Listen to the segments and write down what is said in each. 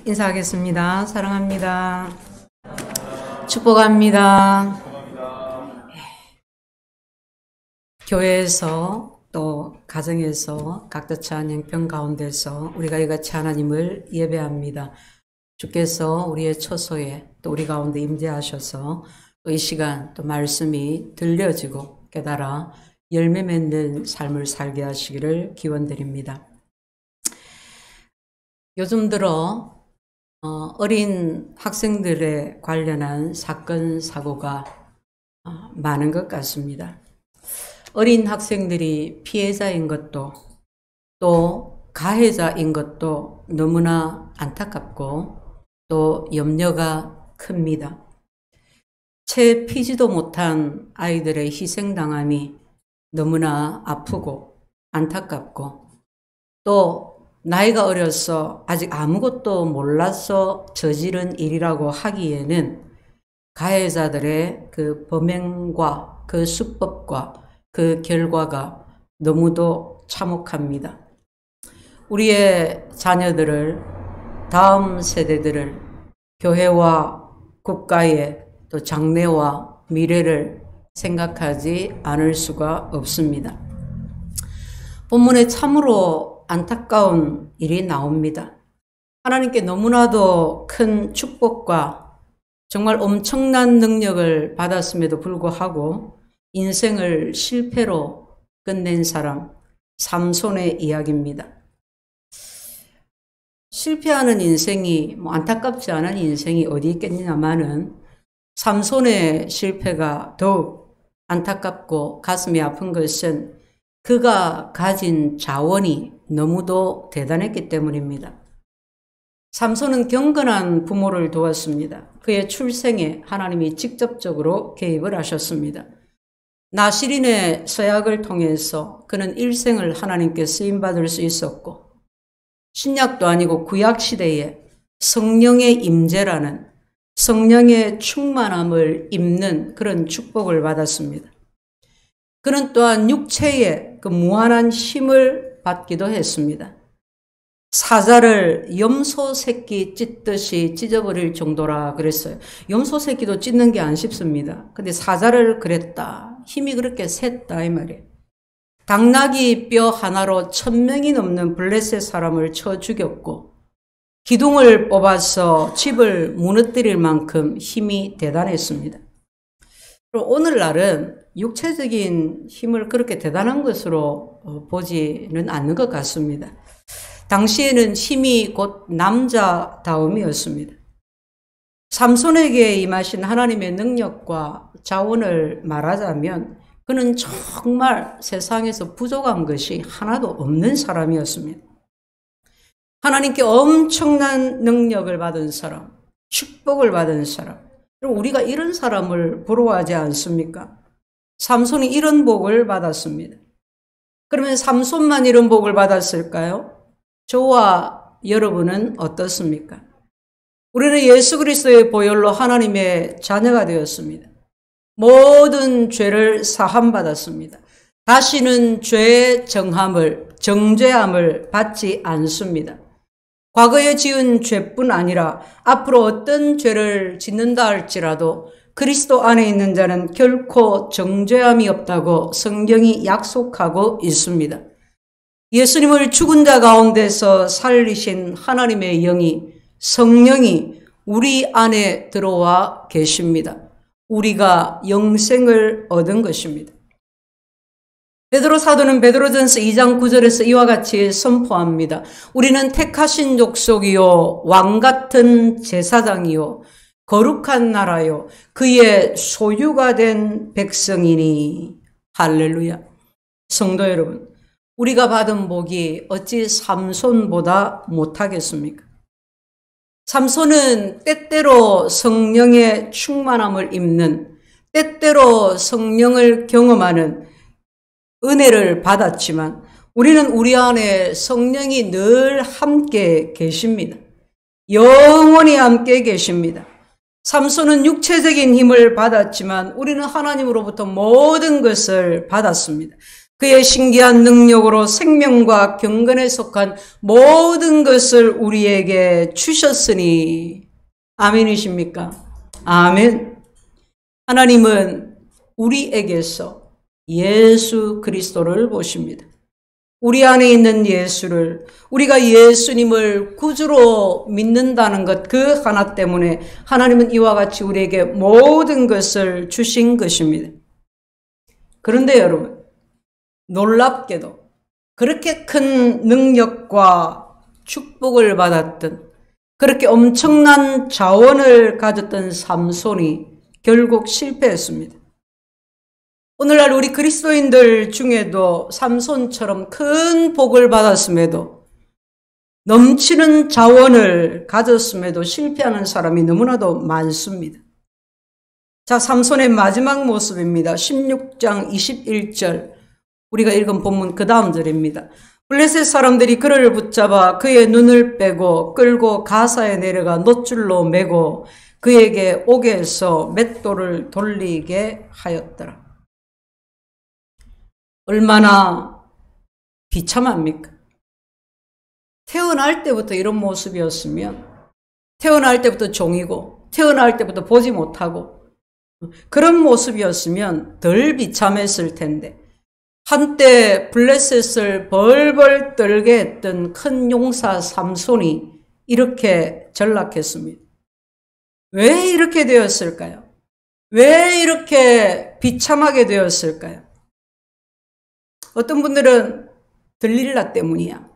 인사하겠습니다. 사랑합니다. 축복합니다. 교회에서 또 가정에서 각자찬 형편 가운데서 우리가 이같이 하나님을 예배합니다. 주께서 우리의 처소에 또 우리 가운데 임재하셔서 또 이 시간 또 말씀이 들려지고 깨달아 열매 맺는 삶을 살게 하시기를 기원드립니다. 요즘 들어 어린 학생들에 관련한 사건, 사고가 많은 것 같습니다. 어린 학생들이 피해자인 것도 또 가해자인 것도 너무나 안타깝고 또 염려가 큽니다. 채 피지도 못한 아이들의 희생당함이 너무나 아프고 안타깝고 또 나이가 어려서 아직 아무것도 몰라서 저지른 일이라고 하기에는 가해자들의 그 범행과 그 수법과 그 결과가 너무도 참혹합니다. 우리의 자녀들을, 다음 세대들을, 교회와 국가의 또 장래와 미래를 생각하지 않을 수가 없습니다. 본문에 참으로 안타까운 일이 나옵니다. 하나님께 너무나도 큰 축복과 정말 엄청난 능력을 받았음에도 불구하고 인생을 실패로 끝낸 사람, 삼손의 이야기입니다. 실패하는 인생이 안타깝지 않은 인생이 어디 있겠냐마는 삼손의 실패가 더욱 안타깝고 가슴이 아픈 것은 그가 가진 자원이 너무도 대단했기 때문입니다. 삼손은 경건한 부모를 도왔습니다. 그의 출생에 하나님이 직접적으로 개입을 하셨습니다. 나시린의 서약을 통해서 그는 일생을 하나님께 쓰임받을 수 있었고 신약도 아니고 구약 시대에 성령의 임재라는 성령의 충만함을 입는 그런 축복을 받았습니다. 그는 또한 육체의 그 무한한 힘을 받기도 했습니다. 사자를 염소 새끼 찢듯이 찢어버릴 정도라 그랬어요. 염소 새끼도 찢는 게 안 쉽습니다. 근데 사자를 그랬다. 힘이 그렇게 셌다 이 말이에요. 당나귀 뼈 하나로 1000명이 넘는 블레셋 사람을 쳐 죽였고 기둥을 뽑아서 집을 무너뜨릴 만큼 힘이 대단했습니다. 그리고 오늘날은 육체적인 힘을 그렇게 대단한 것으로 보지는 않는 것 같습니다. 당시에는 힘이 곧 남자다움이었습니다. 삼손에게 임하신 하나님의 능력과 자원을 말하자면 그는 정말 세상에서 부족한 것이 하나도 없는 사람이었습니다. 하나님께 엄청난 능력을 받은 사람, 축복을 받은 사람. 우리가 이런 사람을 부러워하지 않습니까? 삼손이 이런 복을 받았습니다. 그러면 삼손만 이런 복을 받았을까요? 저와 여러분은 어떻습니까? 우리는 예수 그리스도의 보혈로 하나님의 자녀가 되었습니다. 모든 죄를 사함받았습니다. 다시는 죄의 정죄함을 받지 않습니다. 과거에 지은 죄뿐 아니라 앞으로 어떤 죄를 짓는다 할지라도 그리스도 안에 있는 자는 결코 정죄함이 없다고 성경이 약속하고 있습니다. 예수님을 죽은 자 가운데서 살리신 하나님의 영이, 성령이 우리 안에 들어와 계십니다. 우리가 영생을 얻은 것입니다. 베드로 사도는 베드로전서 2장 9절에서 이와 같이 선포합니다. 우리는 택하신 족속이요 왕같은 제사장이요 거룩한 나라요 그의 소유가 된 백성이니. 할렐루야. 성도 여러분, 우리가 받은 복이 어찌 삼손보다 못하겠습니까? 삼손은 때때로 성령의 충만함을 입는, 때때로 성령을 경험하는 은혜를 받았지만 우리는 우리 안에 성령이 늘 함께 계십니다. 영원히 함께 계십니다. 삼손은 육체적인 힘을 받았지만 우리는 하나님으로부터 모든 것을 받았습니다. 그의 신기한 능력으로 생명과 경건에 속한 모든 것을 우리에게 주셨으니. 아멘이십니까? 아멘. 하나님은 우리에게서 예수 그리스도를 보십니다. 우리 안에 있는 예수를, 우리가 예수님을 구주로 믿는다는 것, 그 하나 때문에 하나님은 이와 같이 우리에게 모든 것을 주신 것입니다. 그런데 여러분, 놀랍게도 그렇게 큰 능력과 축복을 받았던, 그렇게 엄청난 자원을 가졌던 삼손이 결국 실패했습니다. 오늘날 우리 그리스도인들 중에도 삼손처럼 큰 복을 받았음에도, 넘치는 자원을 가졌음에도 실패하는 사람이 너무나도 많습니다. 자, 삼손의 마지막 모습입니다. 16장 21절, 우리가 읽은 본문 그 다음 절입니다. 블레셋 사람들이 그를 붙잡아 그의 눈을 빼고 끌고 가사에 내려가 놋줄로 매고 그에게 옥에서 맷돌을 돌리게 하였더라. 얼마나 비참합니까? 태어날 때부터 이런 모습이었으면, 태어날 때부터 종이고 태어날 때부터 보지 못하고 그런 모습이었으면 덜 비참했을 텐데, 한때 블레셋을 벌벌 떨게 했던 큰 용사 삼손이 이렇게 전락했습니다. 왜 이렇게 되었을까요? 왜 이렇게 비참하게 되었을까요? 어떤 분들은 들릴라 때문이야.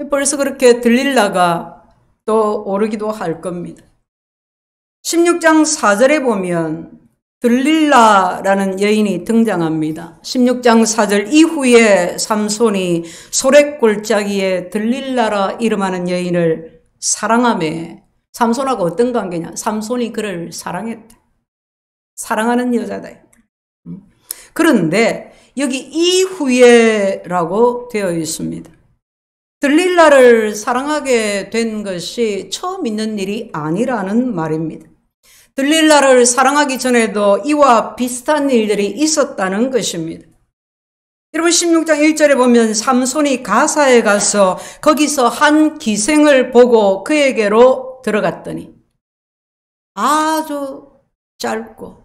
벌써 그렇게 들릴라가 또 오르기도 할 겁니다. 16장 4절에 보면 들릴라라는 여인이 등장합니다. 16장 4절, 이후에 삼손이 소랫골짜기에 들릴라라 이름하는 여인을 사랑하며, 삼손하고 어떤 관계냐? 삼손이 그를 사랑했다. 사랑하는 여자다. 그런데 여기 이후에라고 되어 있습니다. 들릴라를 사랑하게 된 것이 처음 있는 일이 아니라는 말입니다. 들릴라를 사랑하기 전에도 이와 비슷한 일들이 있었다는 것입니다. 여러분, 16장 1절에 보면 삼손이 가사에 가서 거기서 한 기생을 보고 그에게로 들어갔더니, 아주 짧고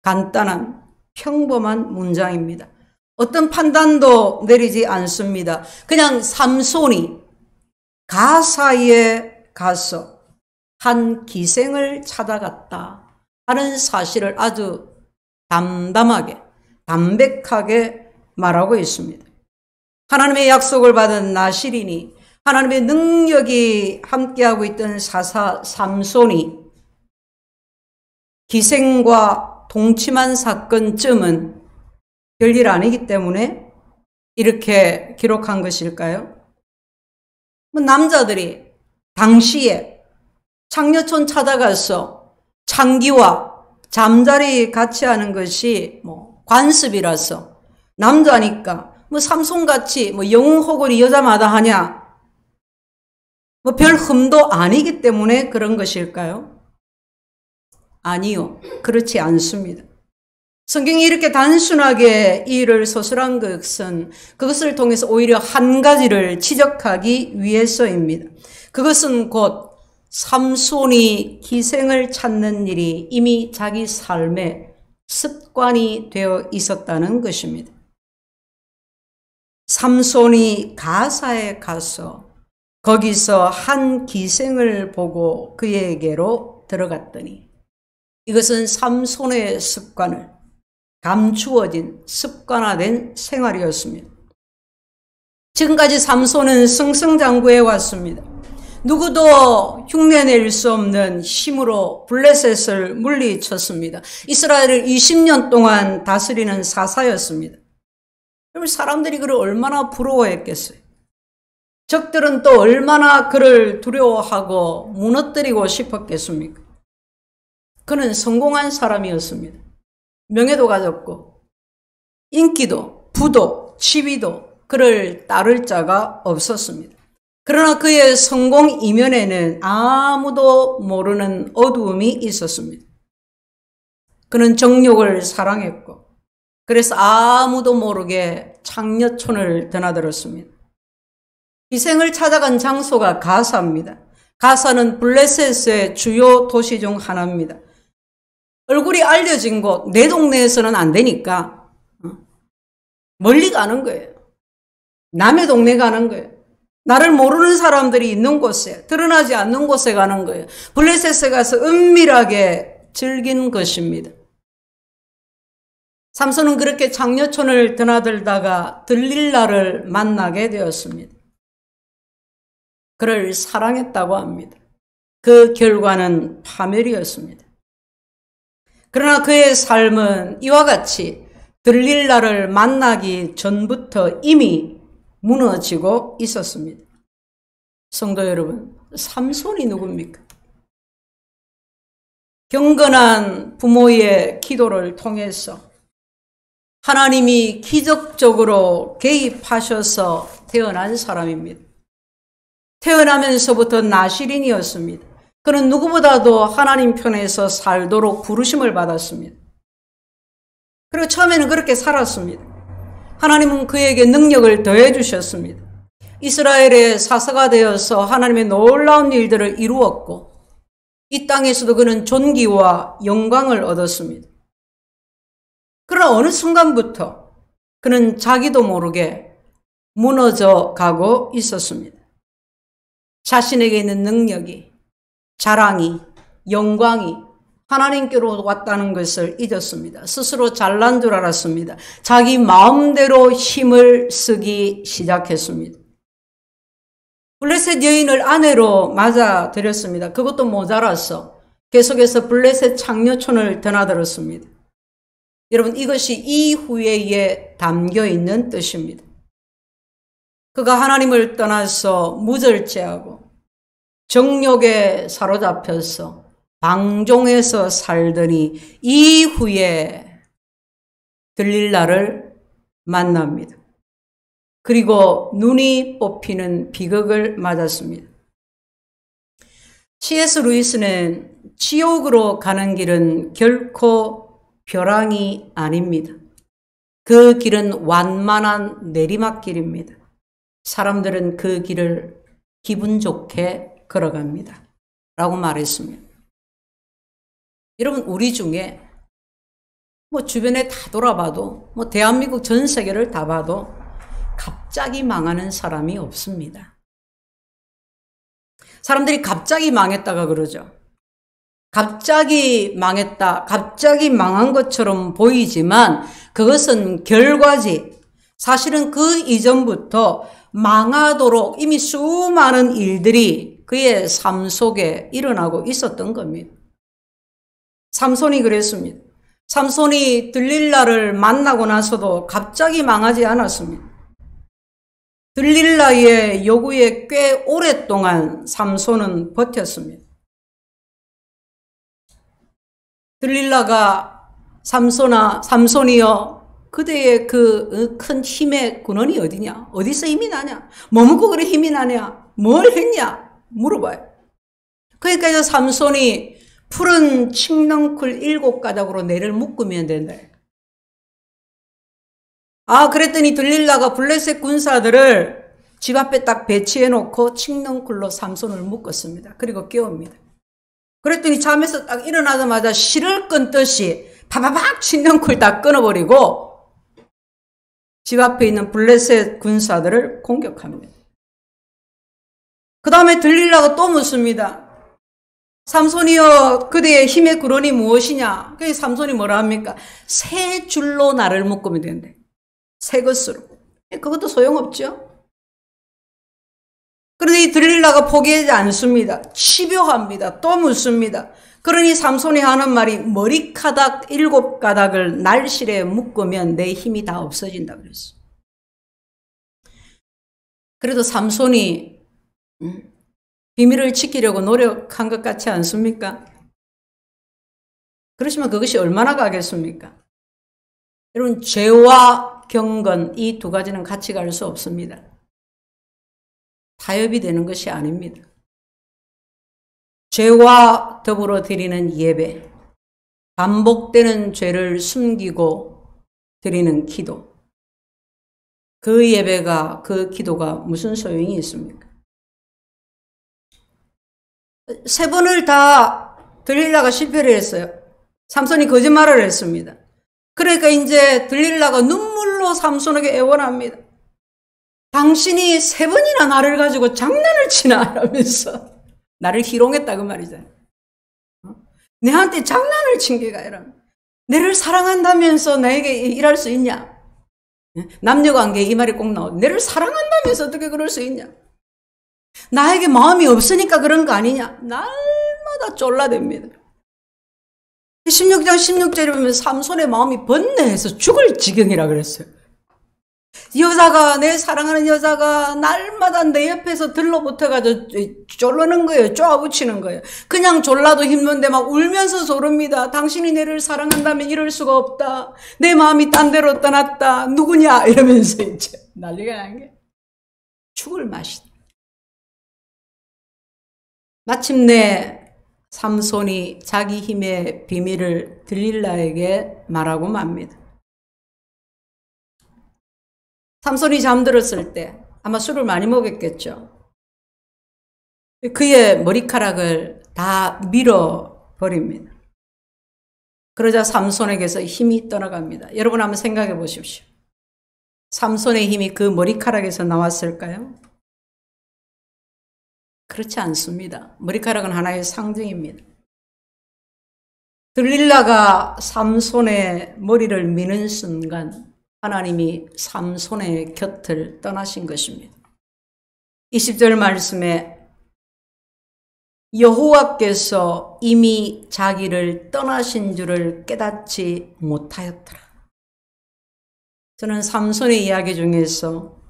간단한 평범한 문장입니다. 어떤 판단도 내리지 않습니다. 그냥 삼손이 가사에 가서 한 기생을 찾아갔다 하는 사실을 아주 담담하게, 담백하게 말하고 있습니다. 하나님의 약속을 받은 나실인이, 하나님의 능력이 함께하고 있던 사사 삼손이 기생과 동침한 사건쯤은 별일 아니기 때문에 이렇게 기록한 것일까요? 남자들이 당시에 창녀촌 찾아가서 창기와 잠자리 같이 하는 것이 관습이라서, 남자니까 삼손같이 영웅호걸이 여자마다 하냐, 별 흠도 아니기 때문에 그런 것일까요? 아니요, 그렇지 않습니다. 성경이 이렇게 단순하게 이 일을 서술한 것은 그것을 통해서 오히려 한 가지를 지적하기 위해서입니다. 그것은 곧 삼손이 기생을 찾는 일이 이미 자기 삶의 습관이 되어 있었다는 것입니다. 삼손이 가사에 가서 거기서 한 기생을 보고 그에게로 들어갔더니, 이것은 삼손의 습관을, 감추어진 습관화된 생활이었습니다. 지금까지 삼손은 승승장구해 왔습니다. 누구도 흉내낼 수 없는 힘으로 블레셋을 물리쳤습니다. 이스라엘을 20년 동안 다스리는 사사였습니다. 그럼 사람들이 그를 얼마나 부러워했겠어요? 적들은 또 얼마나 그를 두려워하고 무너뜨리고 싶었겠습니까? 그는 성공한 사람이었습니다. 명예도 가졌고 인기도, 부도, 지위도 그를 따를 자가 없었습니다. 그러나 그의 성공 이면에는 아무도 모르는 어두움이 있었습니다. 그는 정욕을 사랑했고 그래서 아무도 모르게 창녀촌을 드나들었습니다. 희생을 찾아간 장소가 가사입니다. 가사는 블레셋의 주요 도시 중 하나입니다. 얼굴이 알려진 곳, 내 동네에서는 안 되니까 멀리 가는 거예요. 남의 동네 가는 거예요. 나를 모르는 사람들이 있는 곳에, 드러나지 않는 곳에 가는 거예요. 블레셋에 가서 은밀하게 즐긴 것입니다. 삼손은 그렇게 장녀촌을 드나들다가 들릴라를 만나게 되었습니다. 그를 사랑했다고 합니다. 그 결과는 파멸이었습니다. 그러나 그의 삶은 이와 같이 들릴라를 만나기 전부터 이미 무너지고 있었습니다. 성도 여러분, 삼손이 누굽니까? 경건한 부모의 기도를 통해서 하나님이 기적적으로 개입하셔서 태어난 사람입니다. 태어나면서부터 나실인이었습니다. 그는 누구보다도 하나님 편에서 살도록 부르심을 받았습니다. 그리고 처음에는 그렇게 살았습니다. 하나님은 그에게 능력을 더해 주셨습니다. 이스라엘의 사사가 되어서 하나님의 놀라운 일들을 이루었고 이 땅에서도 그는 존귀와 영광을 얻었습니다. 그러나 어느 순간부터 그는 자기도 모르게 무너져 가고 있었습니다. 자신에게 있는 능력이, 자랑이, 영광이 하나님께로 왔다는 것을 잊었습니다. 스스로 잘난 줄 알았습니다. 자기 마음대로 힘을 쓰기 시작했습니다. 블레셋 여인을 아내로 맞아들였습니다. 그것도 모자라서 계속해서 블레셋 창녀촌을 드나들었습니다. 여러분, 이것이 이후에 담겨 있는 뜻입니다. 그가 하나님을 떠나서 무절제하고 정욕에 사로잡혀서 방종해서 살더니 이후에 들릴라를 만납니다. 그리고 눈이 뽑히는 비극을 맞았습니다. C.S. 루이스는 지옥으로 가는 길은 결코 벼랑이 아닙니다. 그 길은 완만한 내리막길입니다. 사람들은 그 길을 기분 좋게 걸어갑니다. 라고 말했습니다. 여러분, 우리 중에 주변에 다 돌아봐도 대한민국 전 세계를 다 봐도 갑자기 망하는 사람이 없습니다. 사람들이 갑자기 망했다가 그러죠. 갑자기 망했다, 갑자기 망한 것처럼 보이지만 그것은 결과지. 사실은 그 이전부터 망하도록 이미 수많은 일들이 그의 삶 속에 일어나고 있었던 겁니다. 삼손이 그랬습니다. 삼손이 들릴라를 만나고 나서도 갑자기 망하지 않았습니다. 들릴라의 요구에 꽤 오랫동안 삼손은 버텼습니다. 들릴라가 삼손이여, 그대의 그 큰 힘의 근원이 어디냐? 어디서 힘이 나냐? 뭐 먹고 그래 힘이 나냐? 뭘 했냐? 물어봐요. 그러니까 이제 삼손이 푸른 칡넝쿨 7가닥으로 뇌를 묶으면 된다. 그랬더니 들릴라가 블레셋 군사들을 집 앞에 딱 배치해 놓고 칡넝쿨로 삼손을 묶었습니다. 그리고 깨웁니다. 그랬더니 잠에서 딱 일어나자마자 실을 끊듯이 파바박 칡넝쿨 다 끊어버리고 집 앞에 있는 블레셋 군사들을 공격합니다. 그 다음에 들릴라가 또 묻습니다. 삼손이여, 그대의 힘의 근원이 무엇이냐? 그래서 삼손이 뭐라 합니까? 새 줄로 나를 묶으면 된대. 새 것으로. 그것도 소용없죠. 그런데 이 들릴라가 포기하지 않습니다. 치료합니다. 또 묻습니다. 그러니 삼손이 하는 말이 머리카락 7가닥을 날실에 묶으면 내 힘이 다 없어진다 그랬어. 그래도 삼손이 비밀을 지키려고 노력한 것 같지 않습니까? 그렇지만 그것이 얼마나 가겠습니까? 여러분, 죄와 경건, 이 두 가지는 같이 갈 수 없습니다. 타협이 되는 것이 아닙니다. 죄와 더불어 드리는 예배, 반복되는 죄를 숨기고 드리는 기도. 그 예배가, 그 기도가 무슨 소용이 있습니까? 3번을 다 들릴라가 실패를 했어요. 삼손이 거짓말을 했습니다. 그러니까 이제 들릴라가 눈물로 삼손에게 애원합니다. 당신이 3번이나 나를 가지고 장난을 치나? 이러면서 나를 희롱했다 그 말이잖아요. 내한테 장난을 친 게가 아니라 내를 사랑한다면서 나에게 일할 수 있냐? 남녀관계 이 말이 꼭 나오죠. 내를 사랑한다면서 어떻게 그럴 수 있냐? 나에게 마음이 없으니까 그런 거 아니냐? 날마다 쫄라댑니다. 16장 16절에 보면 삼손의 마음이 번뇌해서 죽을 지경이라 그랬어요. 여자가, 내 사랑하는 여자가 날마다 내 옆에서 들러붙어가지고 졸르는 거예요. 쪼아붙이는 거예요. 그냥 졸라도 힘든데 막 울면서 조릅니다. 당신이 내를 사랑한다면 이럴 수가 없다. 내 마음이 딴 데로 떠났다. 누구냐? 이러면서 이제 난리가 난 게 죽을 맛이다. 마침내 삼손이 자기 힘의 비밀을 들릴라에게 말하고 맙니다. 삼손이 잠들었을 때 아마 술을 많이 먹었겠죠. 그의 머리카락을 다 밀어버립니다. 그러자 삼손에게서 힘이 떠나갑니다. 여러분 한번 생각해 보십시오. 삼손의 힘이 그 머리카락에서 나왔을까요? 그렇지 않습니다. 머리카락은 하나의 상징입니다. 들릴라가 삼손의 머리를 미는 순간 하나님이 삼손의 곁을 떠나신 것입니다. 20절 말씀에 여호와께서 이미 자기를 떠나신 줄을 깨닫지 못하였더라. 저는 삼손의 이야기 중에서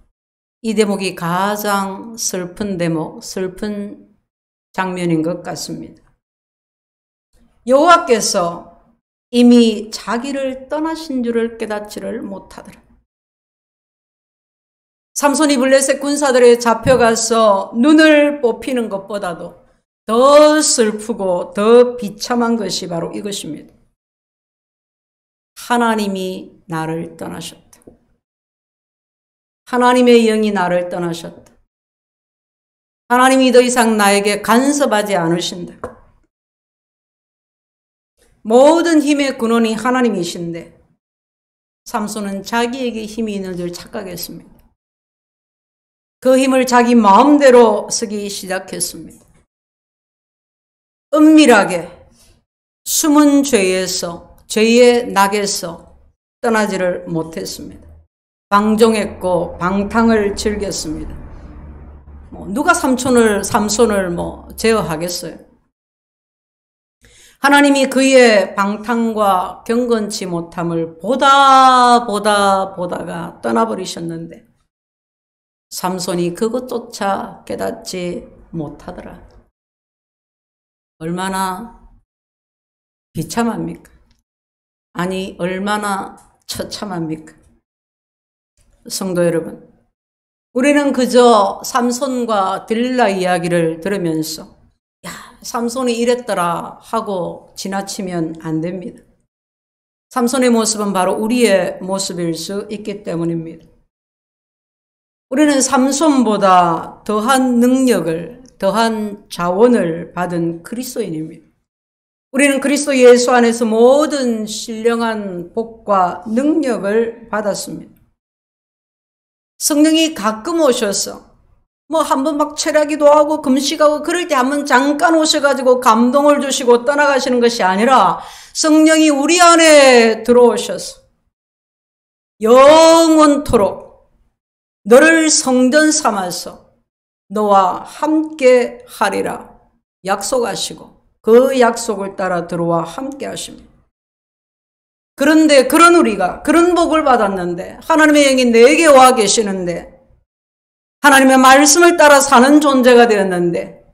이 대목이 가장 슬픈 대목, 슬픈 장면인 것 같습니다. 여호와께서 이미 자기를 떠나신 줄을 깨닫지를 못하더라. 삼손이 블레셋 군사들에 잡혀가서 눈을 뽑히는 것보다도 더 슬프고 더 비참한 것이 바로 이것입니다. 하나님이 나를 떠나셨다. 하나님의 영이 나를 떠나셨다. 하나님이 더 이상 나에게 간섭하지 않으신다. 모든 힘의 근원이 하나님이신데 삼손은 자기에게 힘이 있는 줄 착각했습니다. 그 힘을 자기 마음대로 쓰기 시작했습니다. 은밀하게 숨은 죄에서, 죄의 낙에서 떠나지를 못했습니다. 방종했고 방탕을 즐겼습니다. 누가 삼손을 제어하겠어요? 하나님이 그의 방탕과 경건치 못함을 보다가 떠나버리셨는데 삼손이 그것조차 깨닫지 못하더라. 얼마나 비참합니까? 아니 얼마나 처참합니까? 성도 여러분, 우리는 그저 삼손과 들릴라 이야기를 들으면서 야, 삼손이 이랬더라 하고 지나치면 안 됩니다. 삼손의 모습은 바로 우리의 모습일 수 있기 때문입니다. 우리는 삼손보다 더한 능력을, 더한 자원을 받은 그리스도인입니다. 우리는 그리스도 예수 안에서 모든 신령한 복과 능력을 받았습니다. 성령이 가끔 오셔서 한번 막 철야기도 하고 금식하고 그럴 때 한번 잠깐 오셔가지고 감동을 주시고 떠나가시는 것이 아니라 성령이 우리 안에 들어오셔서 영원토록 너를 성전 삼아서 너와 함께 하리라 약속하시고 그 약속을 따라 들어와 함께 하십니다. 그런데 그런 우리가 그런 복을 받았는데 하나님의 영이 내게 와 계시는데 하나님의 말씀을 따라 사는 존재가 되었는데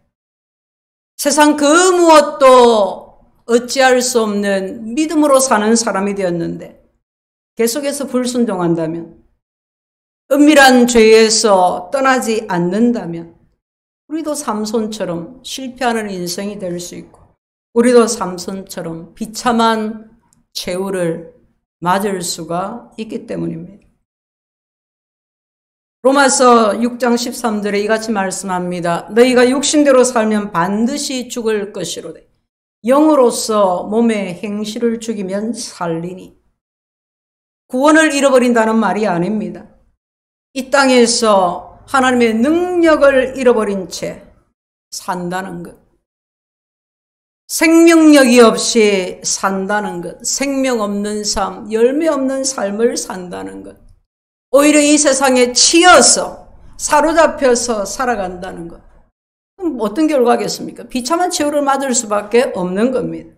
세상 그 무엇도 어찌할 수 없는 믿음으로 사는 사람이 되었는데 계속해서 불순종한다면 은밀한 죄에서 떠나지 않는다면 우리도 삼손처럼 실패하는 인생이 될 수 있고 우리도 삼손처럼 비참한 최후를 맞을 수가 있기 때문입니다. 로마서 6장 13절에 이같이 말씀합니다. 너희가 육신대로 살면 반드시 죽을 것이로되 영으로서 몸의 행실을 죽이면 살리니. 구원을 잃어버린다는 말이 아닙니다. 이 땅에서 하나님의 능력을 잃어버린 채 산다는 것. 생명력이 없이 산다는 것. 생명 없는 삶, 열매 없는 삶을 산다는 것. 오히려 이 세상에 치여서 사로잡혀서 살아간다는 것. 그럼 어떤 결과겠습니까? 비참한 최후를 맞을 수밖에 없는 겁니다.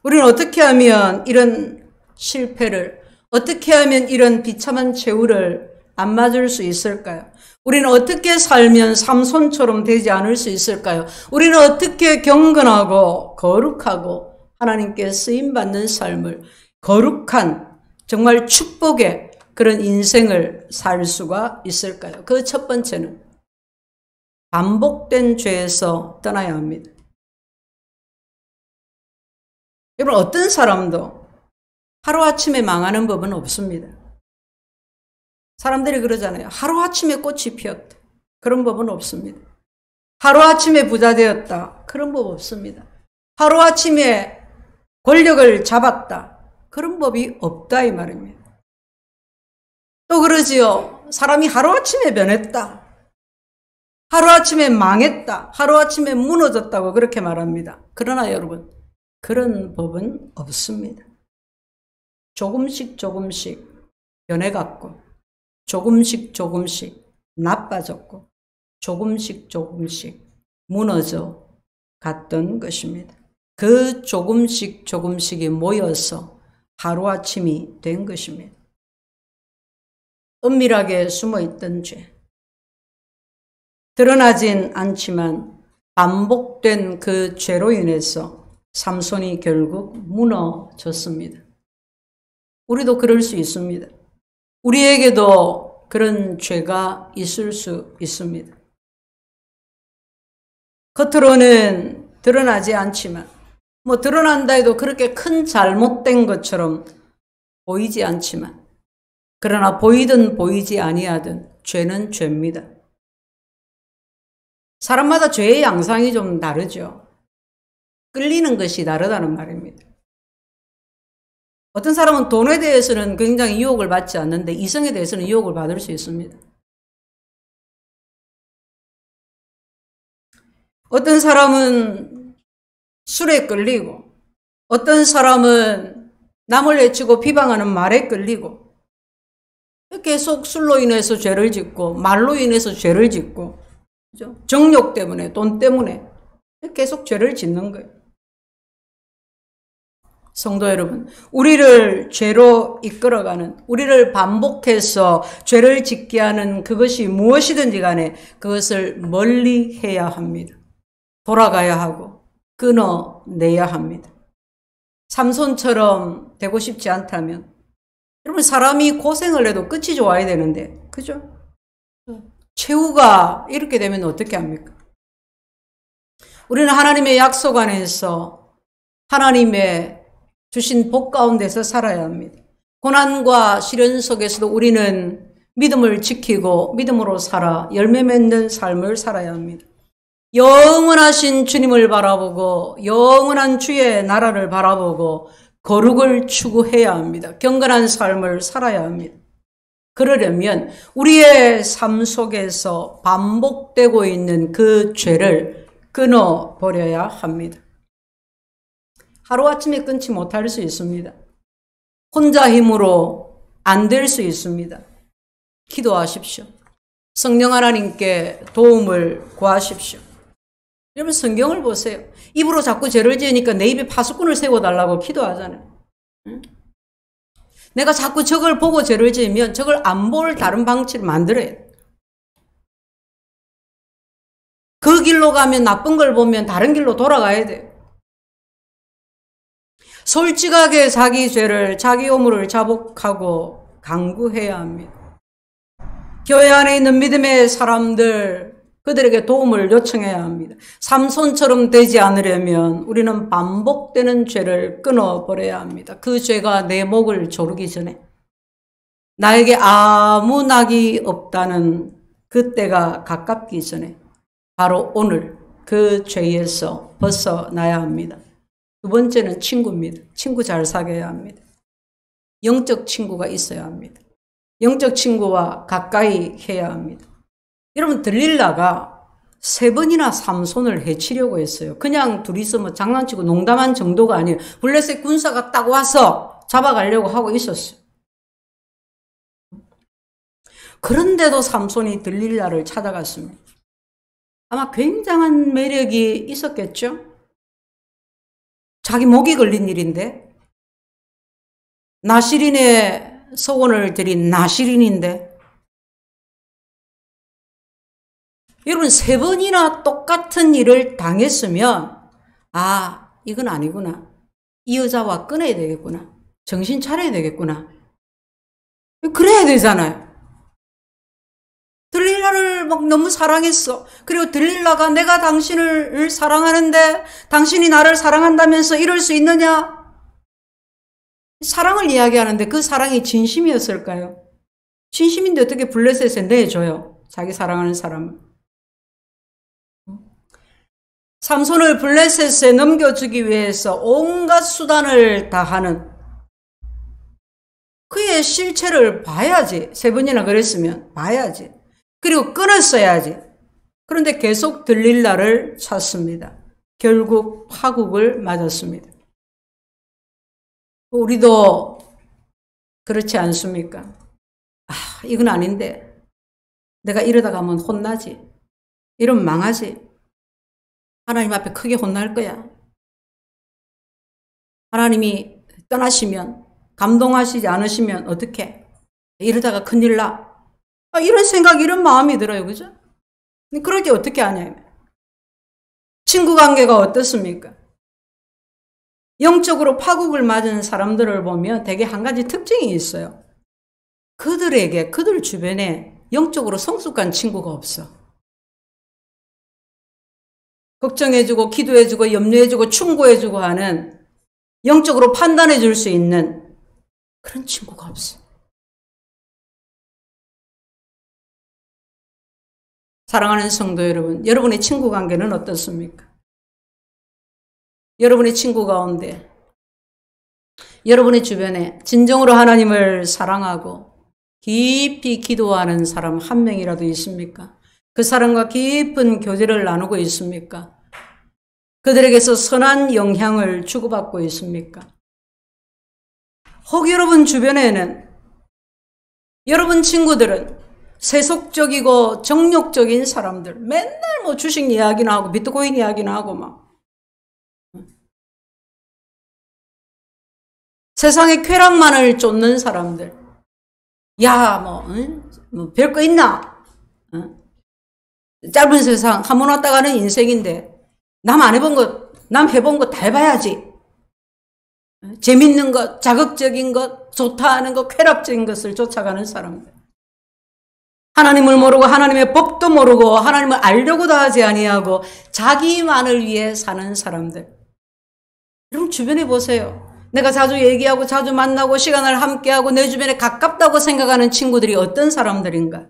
우리는 어떻게 하면 이런 실패를, 어떻게 하면 이런 비참한 최후를 안 맞을 수 있을까요? 우리는 어떻게 살면 삼손처럼 되지 않을 수 있을까요? 우리는 어떻게 경건하고 거룩하고 하나님께 쓰임받는 삶을, 거룩한 정말 축복의 그런 인생을 살 수가 있을까요? 그 첫 번째는 반복된 죄에서 떠나야 합니다. 여러분, 어떤 사람도 하루아침에 망하는 법은 없습니다. 사람들이 그러잖아요. 하루아침에 꽃이 피었다. 그런 법은 없습니다. 하루아침에 부자 되었다. 그런 법 없습니다. 하루아침에 권력을 잡았다. 그런 법이 없다 이 말입니다. 또 그러지요. 사람이 하루아침에 변했다. 하루아침에 망했다. 하루아침에 무너졌다고 그렇게 말합니다. 그러나 여러분, 그런 법은 없습니다. 조금씩 변해갔고, 조금씩 나빠졌고, 조금씩 무너져 갔던 것입니다. 그 조금씩이 모여서 하루아침이 된 것입니다. 은밀하게 숨어있던 죄, 드러나진 않지만 반복된 그 죄로 인해서 삼손이 결국 무너졌습니다. 우리도 그럴 수 있습니다. 우리에게도 그런 죄가 있을 수 있습니다. 겉으로는 드러나지 않지만, 드러난다 해도 그렇게 큰 잘못된 것처럼 보이지 않지만, 그러나 보이든 보이지 아니하든 죄는 죄입니다. 사람마다 죄의 양상이 좀 다르죠. 끌리는 것이 다르다는 말입니다. 어떤 사람은 돈에 대해서는 굉장히 유혹을 받지 않는데 이성에 대해서는 유혹을 받을 수 있습니다. 어떤 사람은 술에 끌리고, 어떤 사람은 남을 해치고 비방하는 말에 끌리고, 계속 술로 인해서 죄를 짓고, 말로 인해서 죄를 짓고, 그죠? 정욕 때문에, 돈 때문에 계속 죄를 짓는 거예요. 성도 여러분, 우리를 죄로 이끌어가는, 우리를 반복해서 죄를 짓게 하는 그것이 무엇이든지 간에 그것을 멀리 해야 합니다. 돌아가야 하고 끊어내야 합니다. 삼손처럼 되고 싶지 않다면, 여러분, 사람이 고생을 해도 끝이 좋아야 되는데, 그죠? 최후가 이렇게 되면 어떻게 합니까? 우리는 하나님의 약속 안에서 하나님의 주신 복 가운데서 살아야 합니다. 고난과 시련 속에서도 우리는 믿음을 지키고 믿음으로 살아 열매 맺는 삶을 살아야 합니다. 영원하신 주님을 바라보고 영원한 주의 나라를 바라보고 거룩을 추구해야 합니다. 경건한 삶을 살아야 합니다. 그러려면 우리의 삶 속에서 반복되고 있는 그 죄를 끊어버려야 합니다. 하루아침에 끊지 못할 수 있습니다. 혼자 힘으로 안 될 수 있습니다. 기도하십시오. 성령 하나님께 도움을 구하십시오. 여러분, 성경을 보세요. 입으로 자꾸 죄를 지으니까 내 입에 파수꾼을 세워달라고 기도하잖아요. 응? 내가 자꾸 저걸 보고 죄를 지으면 저걸 안 볼 다른 방치를 만들어야 돼. 그 길로 가면 나쁜 걸 보면 다른 길로 돌아가야 돼요. 솔직하게 자기 죄를, 자기 오물을 자복하고 강구해야 합니다. 교회 안에 있는 믿음의 사람들, 그들에게 도움을 요청해야 합니다. 삼손처럼 되지 않으려면 우리는 반복되는 죄를 끊어버려야 합니다. 그 죄가 내 목을 조르기 전에, 나에게 아무 낙이 없다는 그때가 가깝기 전에 바로 오늘 그 죄에서 벗어나야 합니다. 두 번째는 친구입니다. 친구 잘 사귀어야 합니다. 영적 친구가 있어야 합니다. 영적 친구와 가까이 해야 합니다. 여러분, 들릴라가 3번이나 삼손을 해치려고 했어요. 그냥 둘이서 뭐 장난치고 농담한 정도가 아니에요. 블레셋 군사가 딱 와서 잡아가려고 하고 있었어요. 그런데도 삼손이 들릴라를 찾아갔습니다. 아마 굉장한 매력이 있었겠죠? 자기 목이 걸린 일인데, 나시린의 소원을 드린 나시린인데, 여러분 3번이나 똑같은 일을 당했으면 아, 이건 아니구나. 이 여자와 끊어야 되겠구나. 정신 차려야 되겠구나. 그래야 되잖아요. 들릴라를 막 너무 사랑했어. 그리고 들릴라가 내가 당신을 사랑하는데 당신이 나를 사랑한다면서 이럴 수 있느냐? 사랑을 이야기하는데 그 사랑이 진심이었을까요? 진심인데 어떻게 블레셋에 내줘요? 자기 사랑하는 사람을. 삼손을 블레셋에 넘겨주기 위해서 온갖 수단을 다하는 그의 실체를 봐야지. 3번이나 그랬으면 봐야지. 그리고 끊었어야지. 그런데 계속 들릴라를 찾습니다. 결국 파국을 맞았습니다. 우리도 그렇지 않습니까? 아, 이건 아닌데. 내가 이러다 가면 혼나지. 이러면 망하지. 하나님 앞에 크게 혼날 거야. 하나님이 떠나시면, 감동하시지 않으시면 어떡해? 이러다가 큰일 나. 아, 이런 생각, 이런 마음이 들어요. 그죠? 그럴 때 어떻게 하냐. 친구 관계가 어떻습니까? 영적으로 파국을 맞은 사람들을 보면 되게 한 가지 특징이 있어요. 그들 주변에 영적으로 성숙한 친구가 없어. 걱정해주고 기도해주고 염려해주고 충고해주고 하는, 영적으로 판단해줄 수 있는 그런 친구가 없어. 사랑하는 성도 여러분, 여러분의 친구 관계는 어떻습니까? 여러분의 친구 가운데, 여러분의 주변에 진정으로 하나님을 사랑하고 깊이 기도하는 사람 한 명이라도 있습니까? 그 사람과 깊은 교제를 나누고 있습니까? 그들에게서 선한 영향을 주고받고 있습니까? 혹 여러분 주변에는, 여러분 친구들은 세속적이고 정욕적인 사람들, 맨날 뭐 주식 이야기나 하고 비트코인 이야기나 하고 막 세상의 쾌락만을 쫓는 사람들. 야, 뭐 별거 있나? 짧은 세상 한 번 왔다 가는 인생인데 남 안 해본 것, 남 해본 것 다 해봐야지. 재밌는 것, 자극적인 것, 좋다 하는 것, 쾌락적인 것을 쫓아가는 사람들. 하나님을 모르고 하나님의 법도 모르고 하나님을 알려고도 하지 아니하고 자기만을 위해 사는 사람들. 여러분 주변에 보세요. 내가 자주 얘기하고 자주 만나고 시간을 함께하고 내 주변에 가깝다고 생각하는 친구들이 어떤 사람들인가?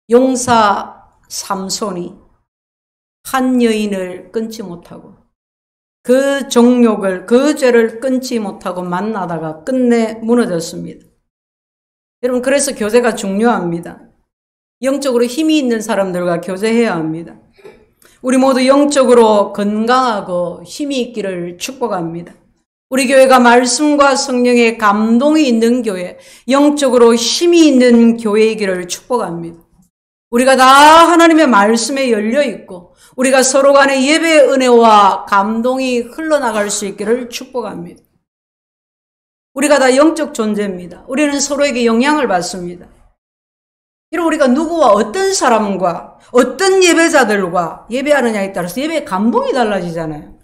용사 삼손이 한 여인을 끊지 못하고 그 정욕을, 그 죄를 끊지 못하고 만나다가 끝내 무너졌습니다. 여러분, 그래서 교제가 중요합니다. 영적으로 힘이 있는 사람들과 교제해야 합니다. 우리 모두 영적으로 건강하고 힘이 있기를 축복합니다. 우리 교회가 말씀과 성령의 감동이 있는 교회, 영적으로 힘이 있는 교회이기를 축복합니다. 우리가 다 하나님의 말씀에 열려 있고 우리가 서로 간의 예배의 은혜와 감동이 흘러나갈 수 있기를 축복합니다. 우리가 다 영적 존재입니다. 우리는 서로에게 영향을 받습니다. 이런 우리가 누구와 어떤 사람과 어떤 예배자들과 예배하느냐에 따라서 예배의 감동이 달라지잖아요.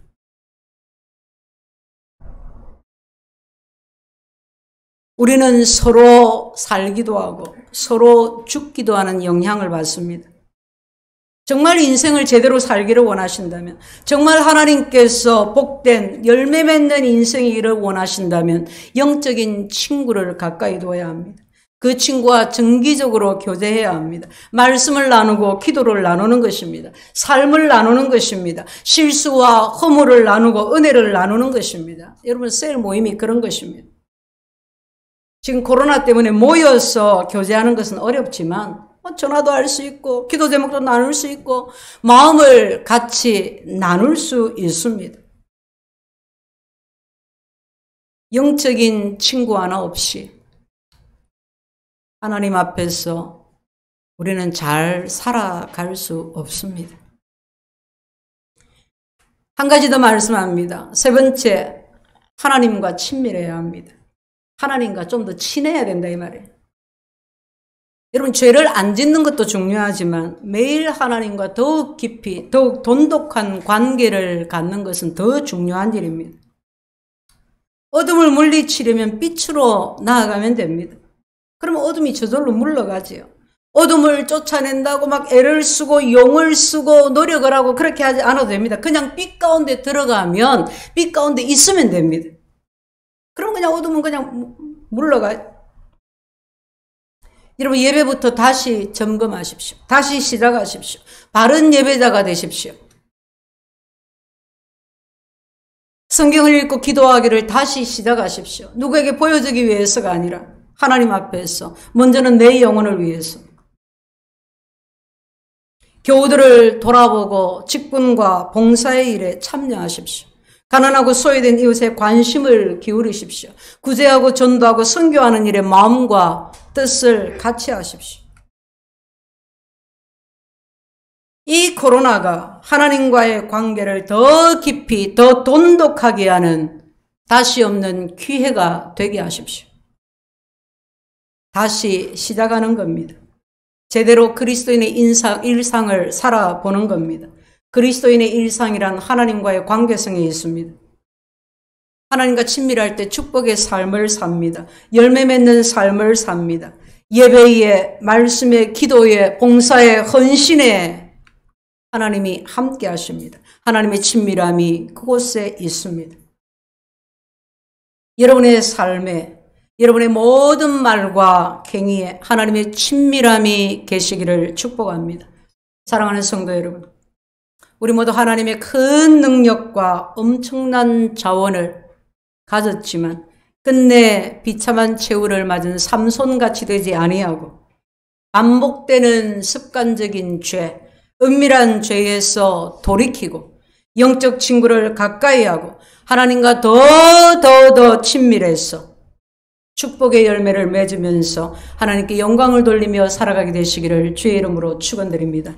우리는 서로 살기도 하고 서로 죽기도 하는 영향을 받습니다. 정말 인생을 제대로 살기를 원하신다면, 정말 하나님께서 복된 열매 맺는 인생이기를 원하신다면 영적인 친구를 가까이 둬야 합니다. 그 친구와 정기적으로 교제해야 합니다. 말씀을 나누고 기도를 나누는 것입니다. 삶을 나누는 것입니다. 실수와 허물을 나누고 은혜를 나누는 것입니다. 여러분, 셀 모임이 그런 것입니다. 지금 코로나 때문에 모여서 교제하는 것은 어렵지만 전화도 할 수 있고 기도 제목도 나눌 수 있고 마음을 같이 나눌 수 있습니다. 영적인 친구 하나 없이 하나님 앞에서 우리는 잘 살아갈 수 없습니다. 한 가지 더 말씀합니다. 세 번째, 하나님과 친밀해야 합니다. 하나님과 좀 더 친해야 된다 이 말이에요. 여러분, 죄를 안 짓는 것도 중요하지만 매일 하나님과 더욱 깊이, 더욱 돈독한 관계를 갖는 것은 더 중요한 일입니다. 어둠을 물리치려면 빛으로 나아가면 됩니다. 그러면 어둠이 저절로 물러가지요. 어둠을 쫓아낸다고 막 애를 쓰고 용을 쓰고 노력을 하고 그렇게 하지 않아도 됩니다. 그냥 빛 가운데 들어가면 빛 가운데 있으면 됩니다. 그럼 그냥 어둠은 그냥 물러가요. 여러분, 예배부터 다시 점검하십시오. 다시 시작하십시오. 바른 예배자가 되십시오. 성경을 읽고 기도하기를 다시 시작하십시오. 누구에게 보여주기 위해서가 아니라 하나님 앞에서, 먼저는 내 영혼을 위해서. 교우들을 돌아보고 직분과 봉사의 일에 참여하십시오. 가난하고 소외된 이웃에 관심을 기울이십시오. 구제하고 전도하고 선교하는 일에 마음과 뜻을 같이 하십시오. 이 코로나가 하나님과의 관계를 더 깊이, 더 돈독하게 하는 다시 없는 기회가 되게 하십시오. 다시 시작하는 겁니다. 제대로 그리스도인의 일상을 살아보는 겁니다. 그리스도인의 일상이란 하나님과의 관계성에 있습니다. 하나님과 친밀할 때 축복의 삶을 삽니다. 열매 맺는 삶을 삽니다. 예배에, 말씀에, 기도에, 봉사에, 헌신에 하나님이 함께 하십니다. 하나님의 친밀함이 그곳에 있습니다. 여러분의 삶에, 여러분의 모든 말과 행위에 하나님의 친밀함이 계시기를 축복합니다. 사랑하는 성도 여러분, 우리 모두 하나님의 큰 능력과 엄청난 자원을 가졌지만 끝내 비참한 최후를 맞은 삼손같이 되지 아니하고 반복되는 습관적인 죄, 은밀한 죄에서 돌이키고 영적 친구를 가까이 하고 하나님과 더 친밀해서 축복의 열매를 맺으면서 하나님께 영광을 돌리며 살아가게 되시기를 주의 이름으로 축원드립니다.